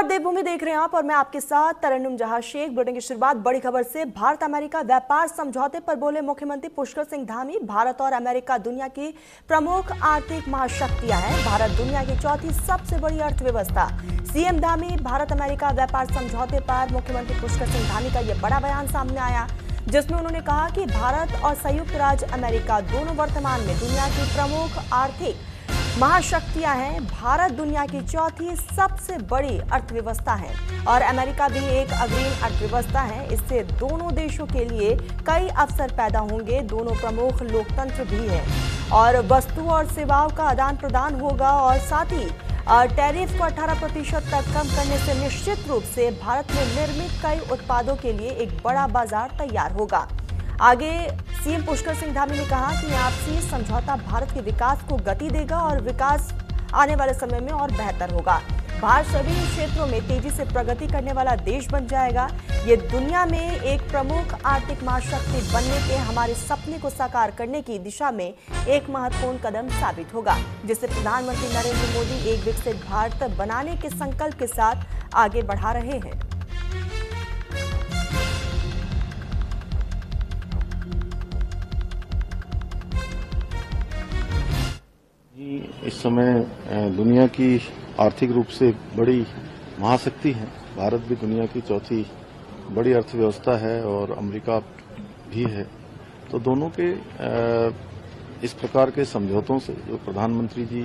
नमस्कार, देवभूमि देख रहे हैं आप और मैं आपके साथ तरन्नुम जहां शेख। बुलेटिन की शुरुआत बड़ी खबर से। भारत अमेरिका व्यापार समझौते पर बोले मुख्यमंत्री पुष्कर सिंह धामी। भारत और अमेरिका दुनिया की प्रमुख आर्थिक महाशक्तियां हैं। भारत दुनिया की चौथी सबसे बड़ी अर्थव्यवस्था। सीएम धामी। भारत अमेरिका व्यापार समझौते पर मुख्यमंत्री पुष्कर सिंह धामी का यह बड़ा बयान सामने आया, जिसमें उन्होंने कहा कि भारत और संयुक्त राज्य अमेरिका दोनों वर्तमान में दुनिया की प्रमुख आर्थिक महाशक्तियां हैं। भारत दुनिया की चौथी सबसे बड़ी अर्थव्यवस्था है और अमेरिका भी एक अग्रणी अर्थव्यवस्था है। इससे दोनों देशों के लिए कई अवसर पैदा होंगे। दोनों प्रमुख लोकतंत्र भी हैं और वस्तु और सेवाओं का आदान प्रदान होगा और साथ ही टैरिफ को 18% तक कम करने से निश्चित रूप से भारत में निर्मित कई उत्पादों के लिए एक बड़ा बाजार तैयार होगा। आगे सीएम पुष्कर सिंह धामी ने कहा कि आपसी समझौता भारत के विकास को गति देगा और विकास आने वाले समय में और बेहतर होगा। भारत सभी क्षेत्रों में तेजी से प्रगति करने वाला देश बन जाएगा। ये दुनिया में एक प्रमुख आर्थिक महाशक्ति बनने के हमारे सपने को साकार करने की दिशा में एक महत्वपूर्ण कदम साबित होगा, जिसे प्रधानमंत्री नरेंद्र मोदी एक विकसित भारत बनाने के संकल्प के साथ आगे बढ़ा रहे हैं। इस समय दुनिया की आर्थिक रूप से बड़ी महाशक्ति है। भारत भी दुनिया की चौथी बड़ी अर्थव्यवस्था है और अमेरिका भी है। तो दोनों के इस प्रकार के समझौतों से जो प्रधानमंत्री जी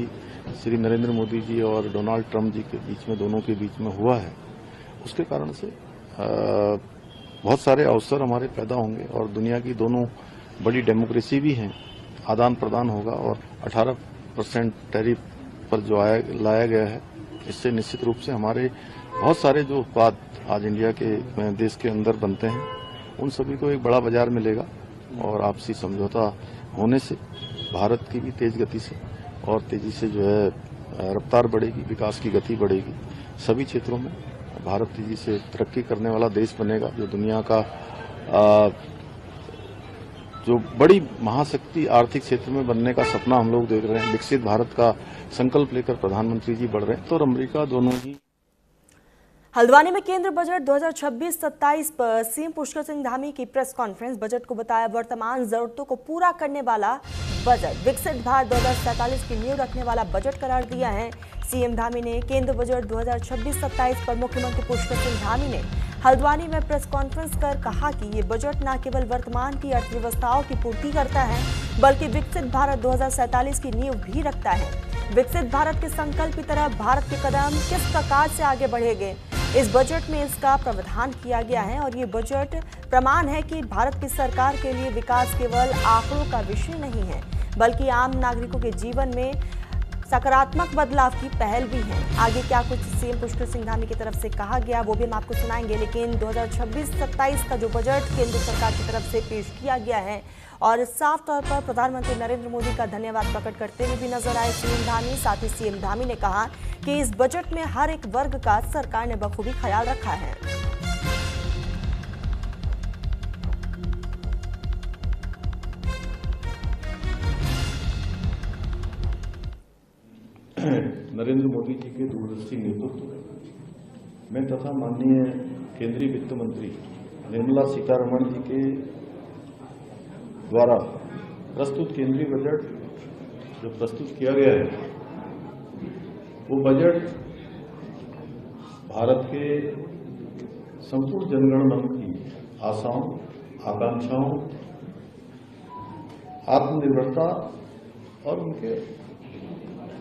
श्री नरेंद्र मोदी जी और डोनाल्ड ट्रंप जी के बीच में, दोनों के बीच में हुआ है, उसके कारण से बहुत सारे अवसर हमारे पैदा होंगे और दुनिया की दोनों बड़ी डेमोक्रेसी भी हैं। आदान प्रदान होगा और 18% टैरिफ पर जो लाया गया है, इससे निश्चित रूप से हमारे बहुत सारे जो उत्पाद आज इंडिया के देश के अंदर बनते हैं, उन सभी को एक बड़ा बाजार मिलेगा और आपसी समझौता होने से भारत की भी तेज गति से और तेजी से जो है रफ्तार बढ़ेगी, विकास की गति बढ़ेगी। सभी क्षेत्रों में भारत तेजी से तरक्की करने वाला देश बनेगा, जो दुनिया का जो बड़ी महाशक्ति आर्थिक क्षेत्र में बनने का सपना हम लोग देख रहे हैं। विकसित भारत का संकल्प लेकर प्रधानमंत्री जी बढ़ रहे हैं, तो और अमेरिका दोनों ही। हल्द्वानी में केंद्र बजट 2026-27 पर सीएम पुष्कर सिंह धामी की प्रेस कॉन्फ्रेंस। बजट को बताया वर्तमान जरूरतों को पूरा करने वाला बजट। विकसित भारत 2047 की नींव रखने वाला बजट करार दिया है। सीएम धामी ने केंद्र बजट 2026-27 पर मुख्यमंत्री पुष्कर सिंह धामी ने हल्द्वानी में प्रेस कॉन्फ्रेंस कर कहा कि ये बजट न केवल वर्तमान की अर्थव्यवस्थाओं की पूर्ति करता है, बल्कि विकसित भारत 2047 की नींव भी रखता है। विकसित भारत के संकल्प की तरफ भारत के कदम किस प्रकार से आगे बढ़ेंगे, इस बजट में इसका प्रावधान किया गया है और ये बजट प्रमाण है कि भारत की सरकार के लिए विकास केवल आंकड़ों का विषय नहीं है, बल्कि आम नागरिकों के जीवन में सकारात्मक बदलाव की पहल भी है। आगे क्या कुछ सीएम पुष्कर सिंह धामी की तरफ से कहा गया वो भी हम आपको सुनाएंगे, लेकिन 2026-27 का जो बजट केंद्र सरकार की तरफ से पेश किया गया है और साफ तौर पर प्रधानमंत्री नरेंद्र मोदी का धन्यवाद प्रकट करते हुए भी नजर आए सीएम धामी। साथ ही सीएम धामी ने कहा कि इस बजट में हर एक वर्ग का सरकार ने बखूबी ख्याल रखा है। नरेंद्र मोदी जी के दूरदर्शी नेतृत्व में तथा माननीय केंद्रीय वित्त मंत्री निर्मला सीतारमण जी के द्वारा प्रस्तुत केंद्रीय बजट जो प्रस्तुत किया गया है, वो बजट भारत के संपूर्ण जनगण मन की आशाओं, आकांक्षाओं, आत्मनिर्भरता और उनके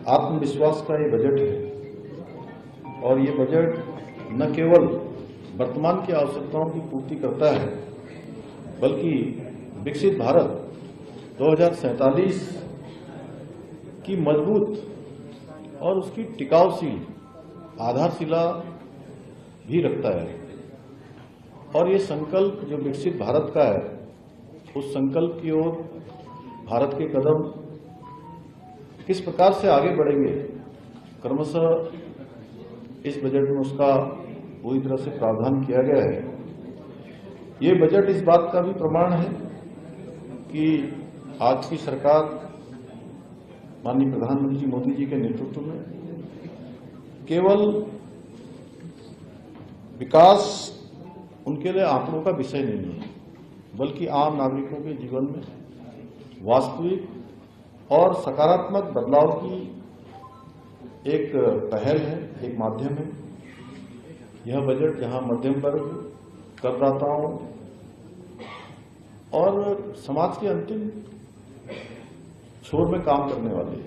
आत्मविश्वास का ये बजट है। और ये बजट न केवल वर्तमान की आवश्यकताओं की पूर्ति करता है, बल्कि विकसित भारत 2047 की मजबूत और उसकी टिकाऊशील आधारशिला भी रखता है। और ये संकल्प जो विकसित भारत का है, उस संकल्प की ओर भारत के कदम किस प्रकार से आगे बढ़ेंगे, क्रमशः इस बजट में उसका पूरी तरह से प्रावधान किया गया है। ये बजट इस बात का भी प्रमाण है कि आज की सरकार माननीय प्रधानमंत्री मोदी जी के नेतृत्व में केवल विकास उनके लिए आंकड़ों का विषय नहीं है, बल्कि आम नागरिकों के जीवन में वास्तविक और सकारात्मक बदलाव की एक पहल है, एक माध्यम है। यह बजट जहां मध्यम वर्ग, करदाताओं और समाज के अंतिम छोर में काम करने वाले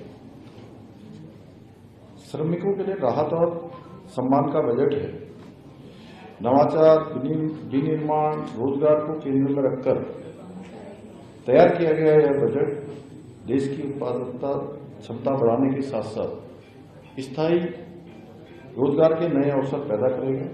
श्रमिकों के लिए राहत और सम्मान का बजट है। नवाचार, विनिर्माण, रोजगार को केंद्र में रखकर तैयार किया गया यह बजट देश की उत्पादकता क्षमता बढ़ाने के साथ साथ स्थायी रोजगार के नए अवसर पैदा करेगा।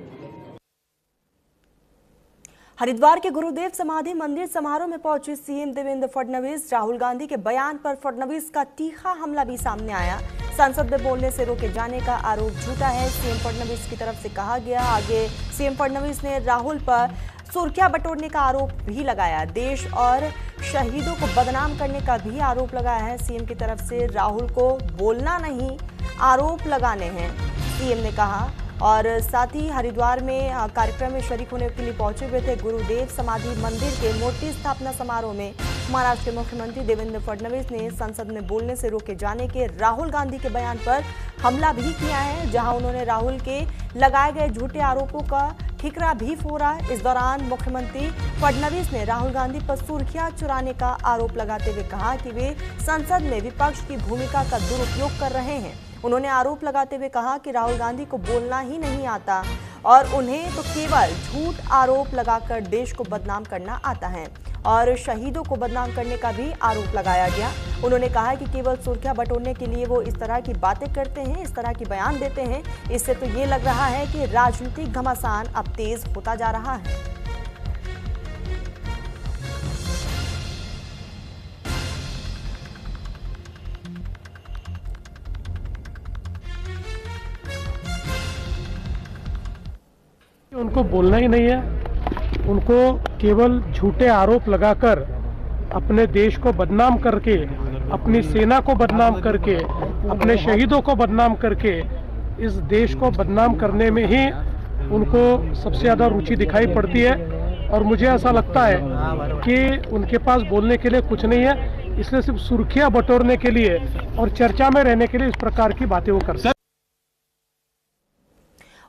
हरिद्वार के गुरुदेव समाधि मंदिर समारोह में पहुंचे सीएम देवेंद्र फडणवीस। राहुल गांधी के बयान पर फडणवीस का तीखा हमला भी सामने आया। संसद में बोलने से रोके जाने का आरोप झूठा है, सीएम फडणवीस की तरफ से कहा गया। आगे सीएम फडणवीस ने राहुल पर सुर्खियां बटोरने का आरोप भी लगाया। देश और शहीदों को बदनाम करने का भी आरोप लगाया है। सीएम की तरफ से राहुल को बोलना नहीं, आरोप लगाने हैं, सीएम ने कहा। और साथ ही हरिद्वार में कार्यक्रम में शरीक होने के लिए पहुंचे हुए थे। गुरुदेव समाधि मंदिर के मूर्ति स्थापना समारोह में महाराष्ट्र के मुख्यमंत्री देवेंद्र फडणवीस ने संसद में बोलने से रोके जाने के राहुल गांधी के बयान पर हमला भी किया है, जहां उन्होंने राहुल के लगाए गए झूठे आरोपों का ठिकरा भी फोड़ा। इस दौरान मुख्यमंत्री फडणवीस ने राहुल गांधी पर सुर्खियां चुराने का आरोप लगाते हुए कहा कि वे संसद में विपक्ष की भूमिका का दुरुपयोग कर रहे हैं। उन्होंने आरोप लगाते हुए कहा कि राहुल गांधी को बोलना ही नहीं आता और उन्हें तो केवल झूठ आरोप लगाकर देश को बदनाम करना आता है, और शहीदों को बदनाम करने का भी आरोप लगाया गया। उन्होंने कहा कि केवल सुर्खियां बटोरने के लिए वो इस तरह की बातें करते हैं, इस तरह की बयान देते हैं। इससे तो ये लग रहा है कि राजनीतिक घमासान अब तेज होता जा रहा है। उनको बोलना ही नहीं है, उनको केवल झूठे आरोप लगाकर अपने देश को बदनाम करके, अपनी सेना को बदनाम करके, अपने शहीदों को बदनाम करके इस देश को बदनाम करने में ही उनको सबसे ज़्यादा रुचि दिखाई पड़ती है। और मुझे ऐसा लगता है कि उनके पास बोलने के लिए कुछ नहीं है, इसलिए सिर्फ सुर्खियां बटोरने के लिए और चर्चा में रहने के लिए इस प्रकार की बातें वो करते हैं।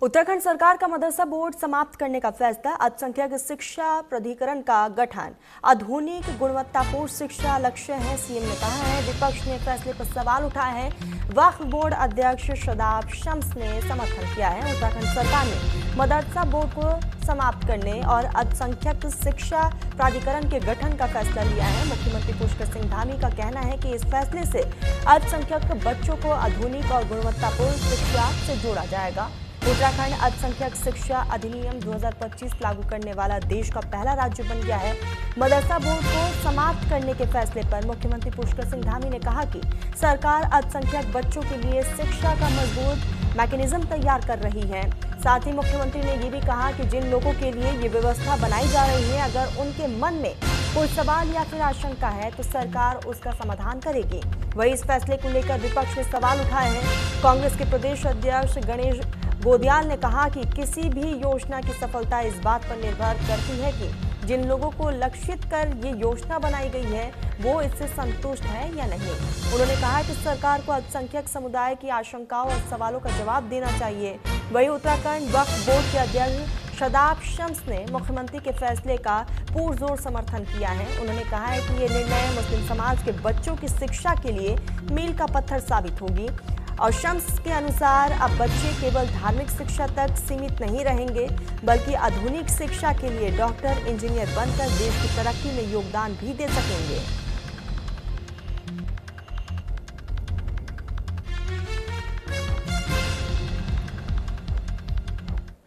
उत्तराखंड सरकार का मदरसा बोर्ड समाप्त करने का फैसला, अल्पसंख्यक शिक्षा प्राधिकरण का गठन, आधुनिक गुणवत्तापूर्ण शिक्षा लक्ष्य है, सीएम ने कहा है। विपक्ष ने फैसले पर सवाल उठाए हैं। वक्फ बोर्ड अध्यक्ष शादाब शम्स ने समर्थन किया है। उत्तराखंड सरकार ने मदरसा बोर्ड को समाप्त करने और अल्पसंख्यक शिक्षा प्राधिकरण के गठन का फैसला लिया है। मुख्यमंत्री पुष्कर सिंह धामी का कहना है कि इस फैसले से अल्पसंख्यक बच्चों को आधुनिक और गुणवत्तापूर्ण शिक्षा से जोड़ा जाएगा। उत्तराखंड अल्पसंख्यक शिक्षा अधिनियम 2025 लागू करने वाला देश का पहला राज्य बन गया है। मदरसा बोर्ड को समाप्त करने के फैसले पर मुख्यमंत्री पुष्कर सिंह धामी ने कहा कि सरकार अल्पसंख्यक बच्चों के लिए शिक्षा का मजबूत मैकेनिज्म तैयार कर रही है। साथ ही मुख्यमंत्री ने ये भी कहा कि जिन लोगों के लिए ये व्यवस्था बनाई जा रही है, अगर उनके मन में कोई सवाल या फिर आशंका है तो सरकार उसका समाधान करेगी। वहीं इस फैसले को लेकर विपक्ष ने सवाल उठाए हैं। कांग्रेस के प्रदेश अध्यक्ष गणेश गोदियाल ने कहा कि किसी भी योजना की सफलता इस बात पर निर्भर करती है कि जिन लोगों को लक्षित कर ये योजना बनाई गई है वो इससे संतुष्ट है या नहीं। उन्होंने कहा कि सरकार को अल्पसंख्यक समुदाय की आशंकाओं और सवालों का जवाब देना चाहिए। वहीं उत्तराखंड वक्फ बोर्ड के अध्यक्ष शादाब शम्स ने मुख्यमंत्री के फैसले का पुरजोर समर्थन किया है। उन्होंने कहा है कि ये निर्णय मुस्लिम समाज के बच्चों की शिक्षा के लिए मील का पत्थर साबित होगी। और शम्स के अनुसार अब बच्चे केवल धार्मिक शिक्षा तक सीमित नहीं रहेंगे, बल्कि आधुनिक शिक्षा के लिए डॉक्टर, इंजीनियर बनकर देश की तरक्की में योगदान भी दे सकेंगे।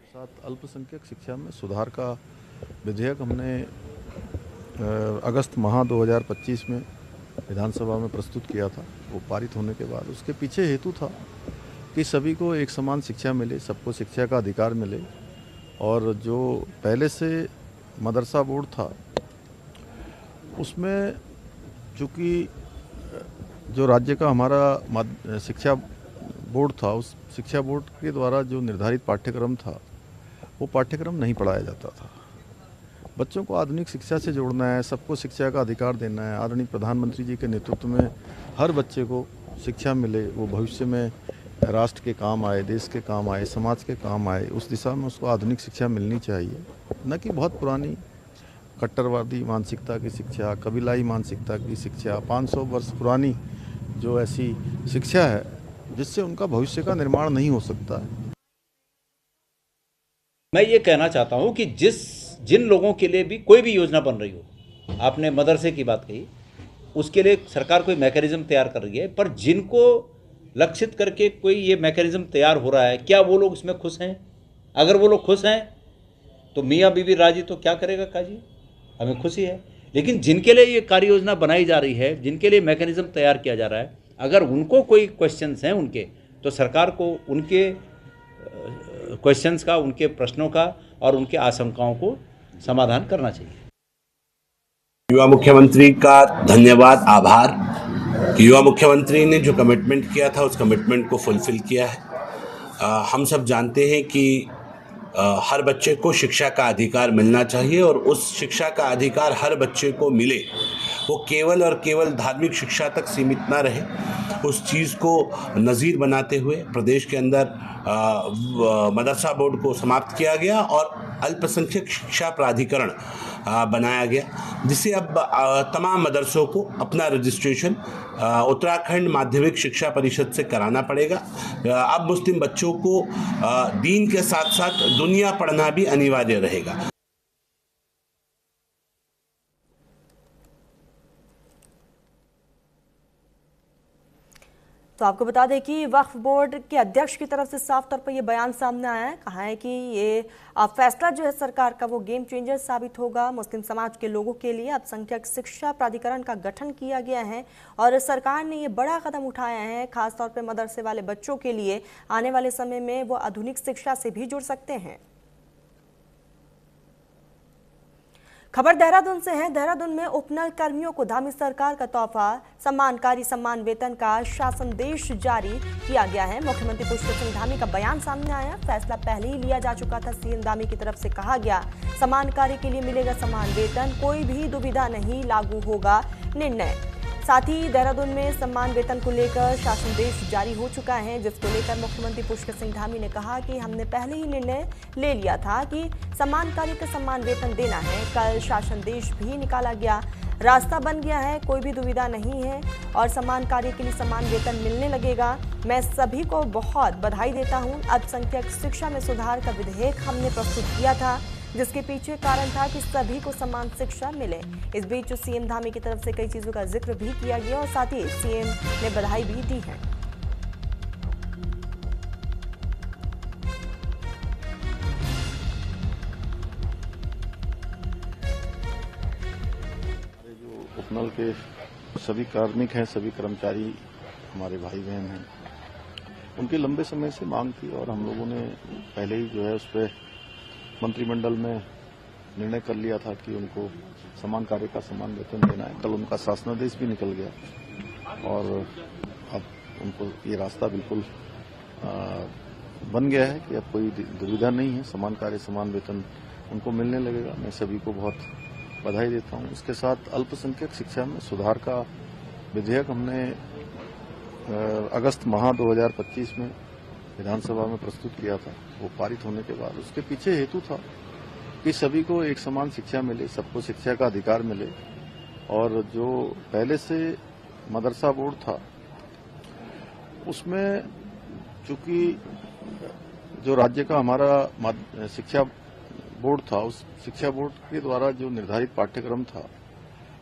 साथ अल्पसंख्यक शिक्षा में सुधार का विधेयक हमने अगस्त माह 2025 में विधानसभा में प्रस्तुत किया था। वो पारित होने के बाद उसके पीछे हेतु था कि सभी को एक समान शिक्षा मिले, सबको शिक्षा का अधिकार मिले। और जो पहले से मदरसा बोर्ड था उसमें चूँकि जो राज्य का हमारा शिक्षा बोर्ड था, उस शिक्षा बोर्ड के द्वारा जो निर्धारित पाठ्यक्रम था वो पाठ्यक्रम नहीं पढ़ाया जाता था। बच्चों को आधुनिक शिक्षा से जोड़ना है, सबको शिक्षा का अधिकार देना है। आदरणीय प्रधानमंत्री जी के नेतृत्व में हर बच्चे को शिक्षा मिले, वो भविष्य में राष्ट्र के काम आए, देश के काम आए, समाज के काम आए, उस दिशा में उसको आधुनिक शिक्षा मिलनी चाहिए। न कि बहुत पुरानी कट्टरवादी मानसिकता की शिक्षा, कबीलाई मानसिकता की शिक्षा, 500 वर्ष पुरानी जो ऐसी शिक्षा है जिससे उनका भविष्य का निर्माण नहीं हो सकता है। मैं ये कहना चाहता हूँ कि जिन लोगों के लिए भी कोई भी योजना बन रही हो, आपने मदरसे की बात कही, उसके लिए सरकार कोई मैकेनिज्म तैयार कर रही है, पर जिनको लक्षित करके कोई ये मैकेनिज्म तैयार हो रहा है, क्या वो लोग इसमें खुश हैं? अगर वो लोग खुश हैं तो मियाँ बीवी राजी तो क्या करेगा काजी, हमें खुशी है। लेकिन जिनके लिए ये कार्य योजना बनाई जा रही है, जिनके लिए मैकेनिज्म तैयार किया जा रहा है, अगर उनको कोई क्वेश्चंस हैं उनके, तो सरकार को उनके क्वेश्चंस का, उनके प्रश्नों का और उनके आशंकाओं को समाधान करना चाहिए। युवा मुख्यमंत्री का धन्यवाद, आभार कि युवा मुख्यमंत्री ने जो कमिटमेंट किया था उस कमिटमेंट को फुलफिल किया है। हम सब जानते हैं कि हर बच्चे को शिक्षा का अधिकार मिलना चाहिए और उस शिक्षा का अधिकार हर बच्चे को मिले, वो केवल और केवल धार्मिक शिक्षा तक सीमित ना रहे। उस चीज़ को नज़ीर बनाते हुए प्रदेश के अंदर मदरसा बोर्ड को समाप्त किया गया और अल्पसंख्यक शिक्षा प्राधिकरण बनाया गया, जिसे अब तमाम मदरसों को अपना रजिस्ट्रेशन उत्तराखंड माध्यमिक शिक्षा परिषद से कराना पड़ेगा। अब मुस्लिम बच्चों को दीन के साथ साथ दुनिया पढ़ना भी अनिवार्य रहेगा। तो आपको बता दें कि वक्फ बोर्ड के अध्यक्ष की तरफ से साफ तौर पर यह बयान सामने आया है। कहा है कि ये फैसला जो है सरकार का वो गेम चेंजर साबित होगा। मुस्लिम समाज के लोगों के लिए अल्पसंख्यक शिक्षा प्राधिकरण का गठन किया गया है और सरकार ने ये बड़ा कदम उठाया है, खासतौर पर मदरसे वाले बच्चों के लिए आने वाले समय में वो आधुनिक शिक्षा से भी जुड़ सकते हैं। खबर देहरादून से है। देहरादून में उपनल कर्मियों को धामी सरकार का तोहफा सम्मानकारी सम्मान वेतन का शासनदेश जारी किया गया है। मुख्यमंत्री पुष्कर सिंह धामी का बयान सामने आया। फैसला पहले ही लिया जा चुका था। सीएम धामी की तरफ से कहा गया सम्मान कार्य के लिए मिलेगा सम्मान वेतन, कोई भी दुविधा नहीं, लागू होगा निर्णय। साथ ही देहरादून में सम्मान वेतन को लेकर शासनदेश जारी हो चुका है, जिसको लेकर मुख्यमंत्री पुष्कर सिंह धामी ने कहा कि हमने पहले ही निर्णय ले लिया था कि सम्मान कार्य का सम्मान वेतन देना है। कल शासनदेश भी निकाला गया, रास्ता बन गया है, कोई भी दुविधा नहीं है और सम्मान कार्य के लिए सम्मान वेतन मिलने लगेगा। मैं सभी को बहुत बधाई देता हूँ। अल्पसंख्यक शिक्षा में सुधार का विधेयक हमने प्रस्तुत किया था, जिसके पीछे कारण था कि सभी को समान शिक्षा मिले। इस बीच सीएम धामी की तरफ से कई चीजों का जिक्र भी किया गया और साथ ही सीएम ने बधाई भी दी है। जो उपनल के सभी कार्मिक हैं, सभी कर्मचारी हमारे भाई बहन हैं, उनकी लंबे समय से मांग थी और हम लोगों ने पहले ही जो है उस पर मंत्रिमंडल में निर्णय कर लिया था कि उनको समान कार्य का समान वेतन देना है। कल उनका शासनादेश भी निकल गया और अब उनको ये रास्ता बिल्कुल बन गया है कि अब कोई दुविधा नहीं है, समान कार्य समान वेतन उनको मिलने लगेगा। मैं सभी को बहुत बधाई देता हूँ। इसके साथ अल्पसंख्यक शिक्षा में सुधार का विधेयक हमने अगस्त माह 2025 में विधानसभा में प्रस्तुत किया था। वो पारित होने के बाद उसके पीछे हेतु था कि सभी को एक समान शिक्षा मिले, सबको शिक्षा का अधिकार मिले और जो पहले से मदरसा बोर्ड था उसमें चूंकि जो राज्य का हमारा शिक्षा बोर्ड था, उस शिक्षा बोर्ड के द्वारा जो निर्धारित पाठ्यक्रम था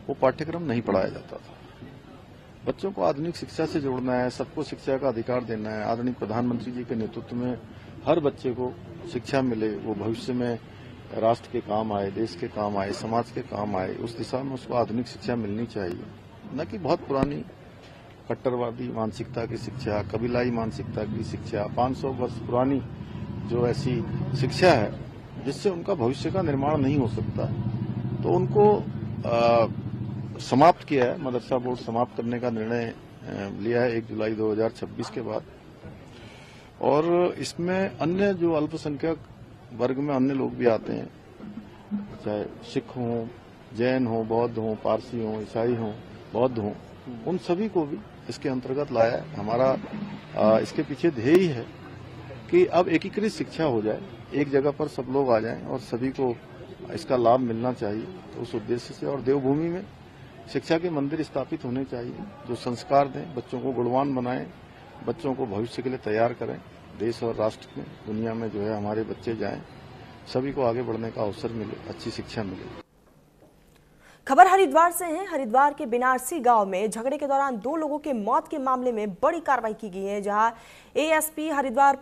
वो पाठ्यक्रम नहीं पढ़ाया जाता था। बच्चों को आधुनिक शिक्षा से जोड़ना है, सबको शिक्षा का अधिकार देना है। आदरणीय प्रधानमंत्री जी के नेतृत्व में हर बच्चे को शिक्षा मिले, वो भविष्य में राष्ट्र के काम आए, देश के काम आए, समाज के काम आए, उस दिशा में उसको आधुनिक शिक्षा मिलनी चाहिए। न कि बहुत पुरानी कट्टरवादी मानसिकता की शिक्षा, कबीलाई मानसिकता की शिक्षा, 500 वर्ष पुरानी जो ऐसी शिक्षा है जिससे उनका भविष्य का निर्माण नहीं हो सकता, तो उनको समाप्त किया है। मदरसा बोर्ड समाप्त करने का निर्णय लिया है 1 जुलाई 2026 के बाद। और इसमें अन्य जो अल्पसंख्यक वर्ग में अन्य लोग भी आते हैं, चाहे सिख हों, जैन हों, बौद्ध हों, पारसी हों, ईसाई हों, बौद्ध हों, उन सभी को भी इसके अंतर्गत लाया है। हमारा इसके पीछे ध्येय ही है कि अब एकीकृत शिक्षा हो जाए, एक जगह पर सब लोग आ जाएं और सभी को इसका लाभ मिलना चाहिए। तो उस उद्देश्य से और देवभूमि में शिक्षा के मंदिर स्थापित होने चाहिए जो संस्कार दें, बच्चों को गुणवान बनाएं, बच्चों को भविष्य के लिए तैयार करें। देश और राष्ट्र में, दुनिया में जो है हमारे बच्चे जाएं, सभी को आगे बढ़ने का अवसर मिले, अच्छी शिक्षा मिले। खबर हरिद्वार से है। हरिद्वार के बिनारसी गांव में झगड़े के दौरान 2 लोगों के मौत के मामले में बड़ी कार्रवाई की गई है, जहां एएसपी हरिद्वार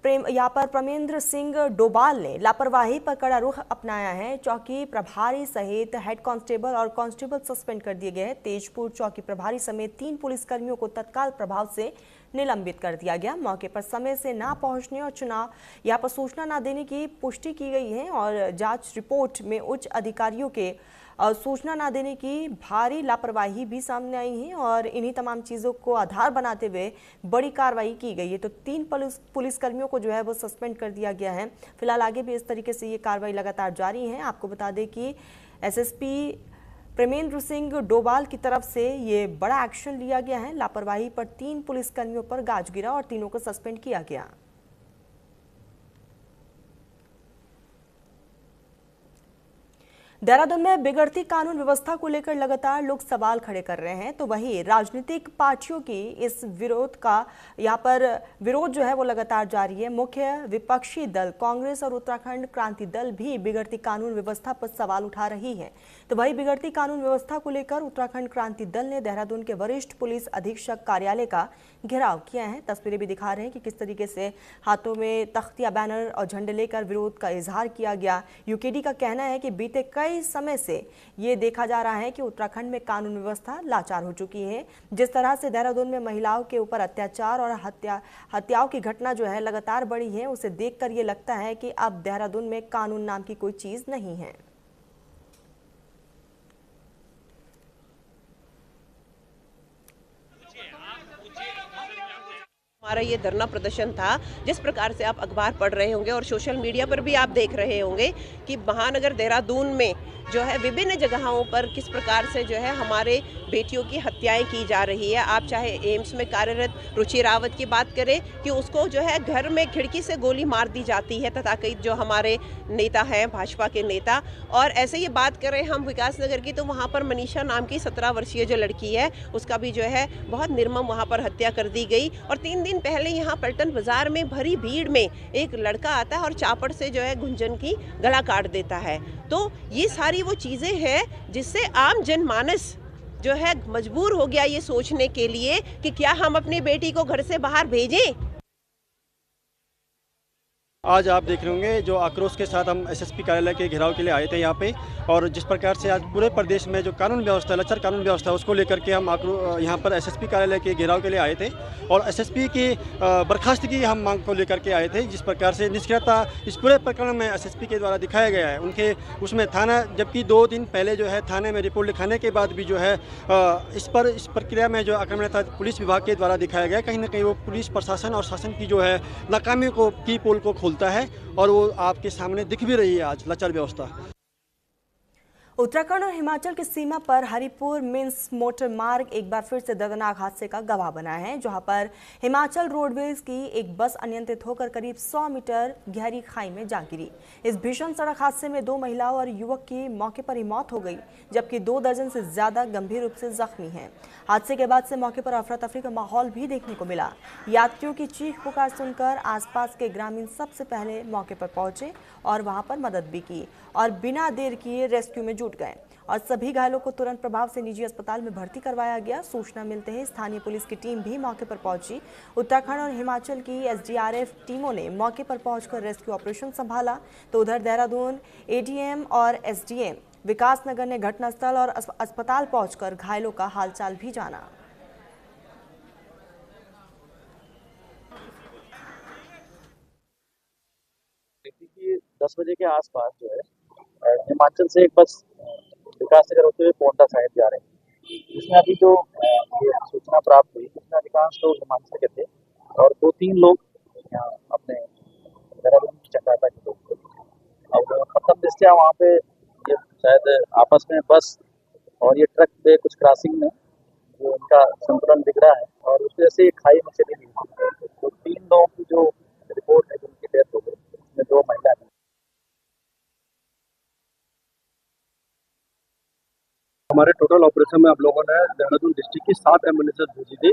प्रमेंद्र सिंह डोभाल ने लापरवाही पर कड़ा रुख अपनाया है। चौकी प्रभारी सहित हेड कांस्टेबल और कांस्टेबल सस्पेंड कर दिए गए हैं। तेजपुर चौकी प्रभारी समेत 3 पुलिसकर्मियों को तत्काल प्रभाव से निलंबित कर दिया गया। मौके पर समय से ना पहुंचने और यहाँ पर सूचना न देने की पुष्टि की गई है और जांच रिपोर्ट में उच्च अधिकारियों के सूचना न देने की भारी लापरवाही भी सामने आई है और इन्हीं तमाम चीज़ों को आधार बनाते हुए बड़ी कार्रवाई की गई है। तो 3 पुलिसकर्मियों को जो है वो सस्पेंड कर दिया गया है। फिलहाल आगे भी इस तरीके से ये कार्रवाई लगातार जारी है। आपको बता दें कि एसएसपी प्रमेंद्र सिंह डोभाल की तरफ से ये बड़ा एक्शन लिया गया है। लापरवाही पर 3 पुलिसकर्मियों पर गाज गिरा और तीनों को सस्पेंड किया गया। देहरादून में बिगड़ती कानून व्यवस्था को लेकर लगातार लोग सवाल खड़े कर रहे हैं, तो वहीं राजनीतिक पार्टियों की इस विरोध का यहाँ पर विरोध जो है वो लगातार जारी है। मुख्य विपक्षी दल कांग्रेस और उत्तराखंड क्रांति दल भी बिगड़ती कानून व्यवस्था पर सवाल उठा रही है। तो वहीं बिगड़ती कानून व्यवस्था को लेकर उत्तराखंड क्रांति दल ने देहरादून के वरिष्ठ पुलिस अधीक्षक कार्यालय का घेराव किया है। तस्वीरें भी दिखा रहे हैं कि किस तरीके से हाथों में तख्तियां, बैनर और झंडे लेकर विरोध का इजहार किया गया। यूकेडी का कहना है कि बीते कई समय से ये देखा जा रहा है कि उत्तराखंड में कानून व्यवस्था लाचार हो चुकी है। जिस तरह से देहरादून में महिलाओं के ऊपर अत्याचार और हत्याओं की घटना जो है लगातार बढ़ी है, उसे देखकर ये लगता है कि अब देहरादून में कानून नाम की कोई चीज नहीं है। हमारा ये धरना प्रदर्शन था, जिस प्रकार से आप अखबार पढ़ रहे होंगे और सोशल मीडिया पर भी आप देख रहे होंगे कि महानगर देहरादून में जो है विभिन्न जगहों पर किस प्रकार से जो है हमारे बेटियों की हत्याएं की जा रही है। आप चाहे एम्स में कार्यरत रुचि रावत की बात करें कि उसको जो है घर में खिड़की से गोली मार दी जाती है तथाकथित जो हमारे नेता हैं, भाजपा के नेता। और ऐसे ही बात करें हम विकासनगर की, तो वहाँ पर मनीषा नाम की 17 वर्षीय जो लड़की है, उसका भी जो है बहुत निर्मम वहाँ पर हत्या कर दी गई। और 3 दिन पहले यहाँ पलटन बाजार में भरी भीड़ में एक लड़का आता है और चापड़ से जो है गुंजन की गला काट देता है। तो ये सारी वो चीज़ें हैं जिससे आम जनमानस जो है मजबूर हो गया ये सोचने के लिए कि क्या हम अपनी बेटी को घर से बाहर भेजें। आज आप देख रहे होंगे जो आक्रोश के साथ हम एसएसपी कार्यालय के घेराव के लिए आए थे यहाँ पे, और जिस प्रकार से आज पूरे प्रदेश में जो कानून व्यवस्था, लचर कानून व्यवस्था, उसको लेकर के हम यहाँ पर एसएसपी कार्यालय के घेराव के लिए आए थे और एसएसपी की बर्खास्तगी हम मांग को लेकर के आए थे। जिस प्रकार से निष्क्रियता इस पूरे प्रकरण में एसएसपी के द्वारा दिखाया गया है, उनके उसमें थाना, जबकि 2 दिन पहले जो है थाने में रिपोर्ट लिखाने के बाद भी जो है इस प्रक्रिया में जो आक्रमण था पुलिस विभाग के द्वारा दिखाया गया, कहीं ना कहीं वो पुलिस प्रशासन और शासन की जो है नाकामी की पोल को खोलता है और वो आपके सामने दिख भी रही है आज लचर व्यवस्था। उत्तराखंड और हिमाचल की सीमा पर हरिपुर मिन्स मोटर मार्ग एक बार फिर से दर्दनाक हादसे का गवाह बना है, जहां पर हिमाचल रोडवेज की एक बस अनियंत्रित होकर करीब 100 मीटर गहरी खाई में जा गिरी। इस भीषण सड़क हादसे में 2 महिलाओं और युवक की मौके पर ही मौत हो गई, जबकि 2 दर्जन से ज्यादा गंभीर रूप से जख्मी हैं। हादसे के बाद से मौके पर अफरा तफरी का माहौल भी देखने को मिला। यात्रियों की चीख पुकार सुनकर आसपास के ग्रामीण सबसे पहले मौके पर पहुंचे और वहां पर मदद भी की और बिना देर किए रेस्क्यू में जुट गए और सभी घायलों को तुरंत प्रभाव से निजी अस्पताल में भर्ती करवाया गया। सूचना मिलते ही स्थानीय पुलिस की टीम भी मौके पर पहुंची। उत्तराखंड और हिमाचल की एसडीआरएफ टीमों ने मौके पर पहुंचकर रेस्क्यू ऑपरेशन संभाला, तो उधर देहरादून एडीएम और एसडीएम विकासनगर ने घटनास्थल और अस्पताल पहुंचकर घायलों का हालचाल भी जाना। 10 बजे के आसपास जो है हिमाचल से एक बस विकासनगर होते हुए पोंटा साहिब जा रहे हैं, जिसमें अभी जो ये सूचना प्राप्त हुई उसमें अधिकांश लोग हिमाचल के थे और 2-3 लोग यहाँ अपने देहरादून चक्राता के लोग थे। अब प्रथम दृष्टया वहाँ पे ये शायद आपस में बस और ये ट्रक पे कुछ क्रॉसिंग में जो उनका संतुलन बिगड़ा है और उस वजह से खाई में चली गई। तो 3 लोगों की जो रिपोर्ट है जिनकी डेथ हो गई, उसमें 2 महिला हैं। हमारे टोटल ऑपरेशन में आप लोगों ने देहरादून डिस्ट्रिक्ट की 7 एम्बुलेंसेज भेजी थी,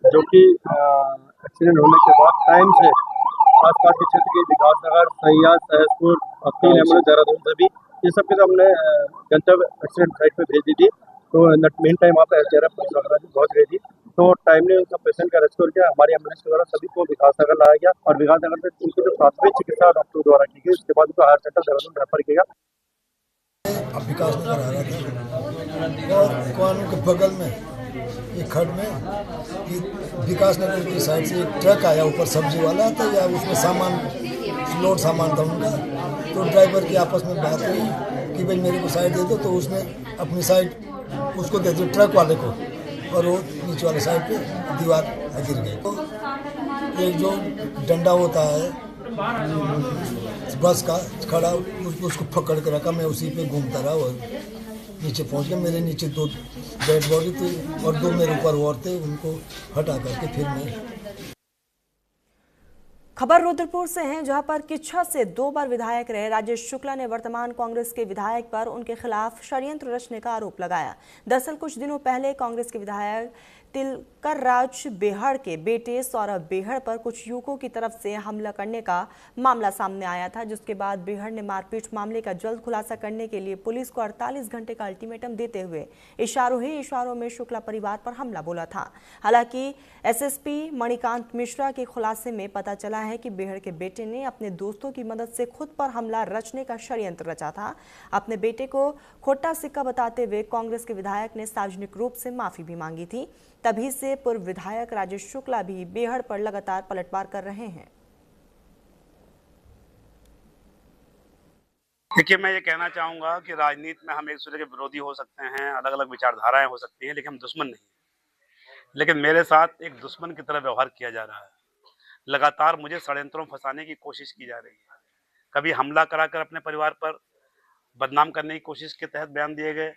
जो कि एक्सीडेंट होने के बाद टाइम से आसपास के क्षेत्र के विकासनगर, सहिया, सहसपुर और 3 एम्बुलेंस देहरादून से भी ये सब के हमने गंतव्य एक्सीडेंट साइट पे भेज दी थी। तो मेन टाइम वहाँ पे SDRF पुलिस वगैरह भी पहुँच गई थी, तो टाइमली उन सब पेशेंट का रेस्क्यू किया। हमारी एम्बुलेंस के द्वारा सभी को विकासनगर लाया गया और विकासनगर से उनकी जो प्राथमिक चिकित्सा डॉक्टर द्वारा की गई, उसके बाद उनको हायर सेंटर देहरादून रेफर किया। अब विकास नगर आ रहा था और कानून के बगल में एक खड्ड में विकास नगर की साइड से एक ट्रक आया, ऊपर सब्जी वाला था या उसमें सामान लोड सामान था उनका। तो ड्राइवर की आपस में बात हुई कि भाई मेरे को साइड दे दो, तो उसने अपनी साइड उसको दे दी ट्रक वाले को और वो नीचे वाले साइड पे दीवार गिर गई। तो एक जो डंडा होता है बस का खड़ा, उसको पकड़ के रखा, मैं उसी पे घूमता रहा और नीचे पहुंच गया। मेरे नीचे 2 डेड बॉडी थी और 2 मेरे ऊपर और थे, उनको हटा करके फिर मैं। खबर रुद्रपुर से है, जहां पर किच्छा से 2 बार विधायक रहे राजेश शुक्ला ने वर्तमान कांग्रेस के विधायक पर उनके खिलाफ षड्यंत्र रचने का आरोप लगाया। दरअसल कुछ दिनों पहले कांग्रेस के विधायक तिलकर राज बेहड़ के बेटे सौरभ बेहड़ पर कुछ युवकों की तरफ से हमला करने का मामला सामने आया था, जिसके बाद बेहड़ ने मारपीट मामले का जल्द खुलासा करने के लिए पुलिस को 48 घंटे का अल्टीमेटम देते हुए इशारों ही इशारों में शुक्ला परिवार पर हमला बोला था। हालांकि SSP मणिकांत मिश्रा के खुलासे में पता चला है कि बेहड़ के बेटे ने अपने दोस्तों की मदद से खुद पर हमला रचने का षड्यंत्र रचा था। अपने बेटे को खोटा सिक्का बताते हुए कांग्रेस के विधायक ने सार्वजनिक रूप से माफी भी मांगी थी। तभी से पूर्व विधायक राजेश शुक्ला भी बेहड़ पर लगातार पलटवार कर रहे हैं। देखिए, मैं ये कहना चाहूंगा कि राजनीति में हम एक दूसरे के विरोधी हो सकते हैं, अलग अलग विचारधाराएं हो सकती हैं, लेकिन हम दुश्मन नहीं हैं। लेकिन मेरे साथ एक दुश्मन की तरह व्यवहार किया जा रहा है। लगातार मुझे षड्यंत्रों में फंसाने की कोशिश की जा रही है। कभी हमला कराकर अपने परिवार पर बदनाम करने की कोशिश के तहत बयान दिए गए,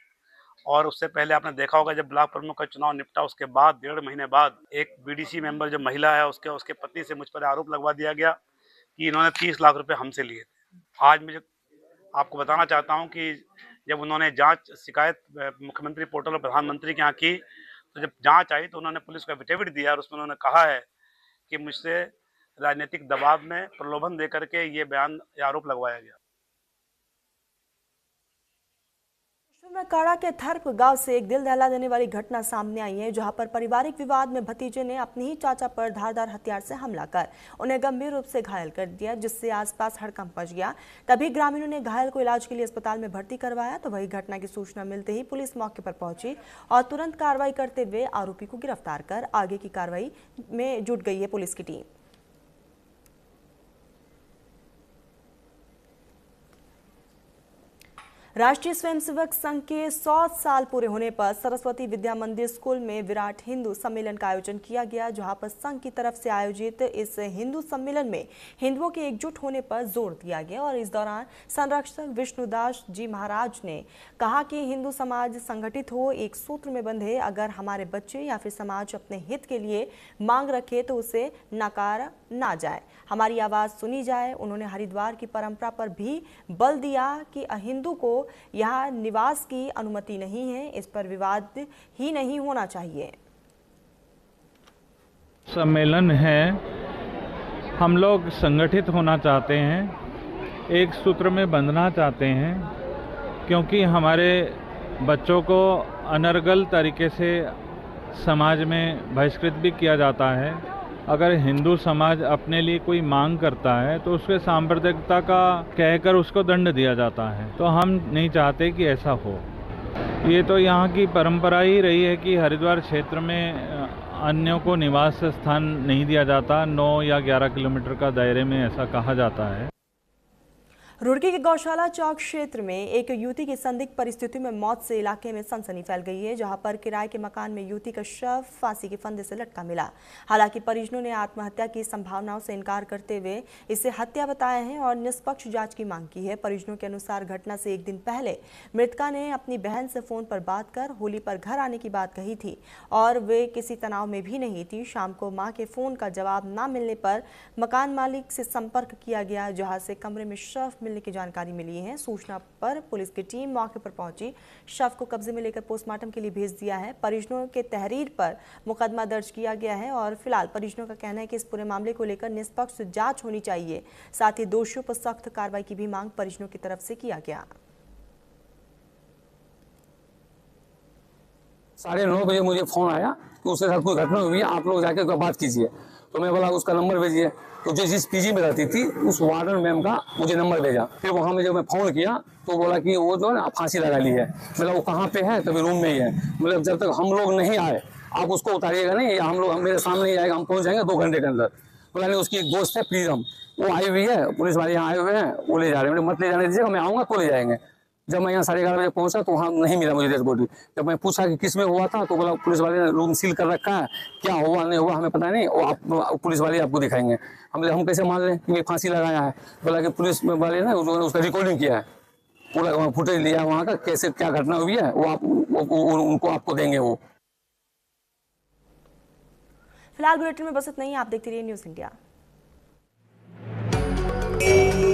और उससे पहले आपने देखा होगा जब ब्लॉक प्रमुख का चुनाव निपटा, उसके बाद 1.5 महीने बाद एक BDC मेंबर जो महिला है उसके पति से मुझ पर आरोप लगवा दिया गया कि इन्होंने 30 लाख रुपए हमसे लिए थे। आज मुझे आपको बताना चाहता हूं कि जब उन्होंने शिकायत मुख्यमंत्री पोर्टल और प्रधानमंत्री के यहाँ की, तो जब जांच आई तो उन्होंने पुलिस को एफिडेविट दिया और उसमें उन्होंने कहा है कि मुझसे राजनीतिक दबाव में प्रलोभन देकर के ये बयान आरोप लगवाया गया। में काड़ा के थर्प गांव से एक दिल दहला देने वाली घटना सामने आई है, जहां पर पारिवारिक विवाद में भतीजे ने अपने ही चाचा पर धारदार हथियार से हमला कर उन्हें गंभीर रूप से घायल कर दिया, जिससे आसपास हड़कंप मच गया। तभी ग्रामीणों ने घायल को इलाज के लिए अस्पताल में भर्ती करवाया, तो वही घटना की सूचना मिलते ही पुलिस मौके पर पहुंची और तुरंत कार्रवाई करते हुए आरोपी को गिरफ्तार कर आगे की कार्रवाई में जुट गई है पुलिस की टीम। राष्ट्रीय स्वयंसेवक संघ के 100 साल पूरे होने पर सरस्वती विद्या मंदिर स्कूल में विराट हिंदू सम्मेलन का आयोजन किया गया, जहां पर संघ की तरफ से आयोजित इस हिंदू सम्मेलन में हिंदुओं के एकजुट होने पर जोर दिया गया। और इस दौरान संरक्षक विष्णुदास जी महाराज ने कहा कि हिंदू समाज संगठित हो, एक सूत्र में बंधे। अगर हमारे बच्चे या फिर समाज अपने हित के लिए मांग रखे तो उसे नकारा ना जाए, हमारी आवाज सुनी जाए। उन्होंने हरिद्वार की परंपरा पर भी बल दिया कि अहिंदू को यहाँ निवास की अनुमति नहीं है, इस पर विवाद ही नहीं होना चाहिए। सम्मेलन है, हम लोग संगठित होना चाहते हैं, एक सूत्र में बंधना चाहते हैं, क्योंकि हमारे बच्चों को अनर्गल तरीके से समाज में बहिष्कृत भी किया जाता है। अगर हिंदू समाज अपने लिए कोई मांग करता है तो उसके सांप्रदायिकता का कहकर उसको दंड दिया जाता है, तो हम नहीं चाहते कि ऐसा हो। ये तो यहाँ की परंपरा ही रही है कि हरिद्वार क्षेत्र में अन्यों को निवास स्थान नहीं दिया जाता। 9 या 11 किलोमीटर का दायरे में ऐसा कहा जाता है। रुड़की के गौशाला चौक क्षेत्र में एक युवती की संदिग्ध परिस्थितियों में मौत से इलाके में सनसनी फैल गई है, जहां पर किराए के मकान में युवती का शव फांसी के फंदे से लटका मिला। हालांकि परिजनों ने आत्महत्या की संभावनाओं से इनकार करते हुए इसे हत्या बताया है और निष्पक्ष जांच की मांग की है। परिजनों के अनुसार घटना से एक दिन पहले मृतका ने अपनी बहन से फोन पर बात कर होली पर घर आने की बात कही थी और वे किसी तनाव में भी नहीं थी। शाम को मां के फोन का जवाब न मिलने पर मकान मालिक से संपर्क किया गया, जहां से कमरे में शव मिलने की जानकारी मिली है। सूचना पर पुलिस की टीम मौके पर पहुंची, शव को कब्जे में लेकर पोस्टमार्टम के लिए भेज दिया है। परिजनों के तहरीर पर मुकदमा दर्ज किया गया है और फिलहाल परिजनों का कहना है कि इस पूरे मामले को लेकर निष्पक्ष जांच होनी चाहिए। साथ ही दोषियों पर सख्त कार्रवाई की भी मांग परिजनों की तरफ से किया गया। 9:30 बजे मुझे फोन आया कि उसके साथ कोई घटना हुई है, आप लोग जाकर बात कीजिए। तो मैं बोला उसका नंबर भेजिए। तो जो जिस पीजी में रहती थी उस वार्डन मैम का मुझे नंबर भेजा। फिर वहाँ में जब मैं फ़ोन किया तो बोला कि वो जो है ना फांसी लगा ली है। मतलब वो कहाँ पे है? तभी रूम में ही है। मतलब जब तक हम लोग नहीं आए आप उसको उतारिएगा नहीं, हम लोग मेरे सामने ही आएगा, हम पहुँच जाएंगे 2 घंटे के अंदर। बोला नहीं, उसकी एक दोस्त है प्रीतम, वो आई हुई है, पुलिस वाले यहाँ आए हुए हैं, वो ले जा रहे हैं। मत ले जाने दीजिएगा, मैं आऊँगा तो ले जाएंगे। जब मैं यहाँ 11:30 बजे पहुंचा तो वहाँ नहीं मिला मुझे डेड बॉडी। जब मैं पूछा कि किस में हुआ था तो बोला पुलिस वाले ने रूम सील कर रखा है, क्या हुआ नहीं हुआ हमें पता नहीं, और आप पुलिस वाले आपको दिखाएंगे। हम कैसे मान लें कि फांसी लगाया है? बोला कि पुलिस वाले ने उसका रिकॉर्डिंग किया है, पूरा फुटेज लिया वहाँ का, कैसे क्या घटना हुई है वो उनको आपको देंगे वो। फिलहाल बुलेटिन में बस इतना ही। आप देखते रहिए न्यूज़ इंडिया।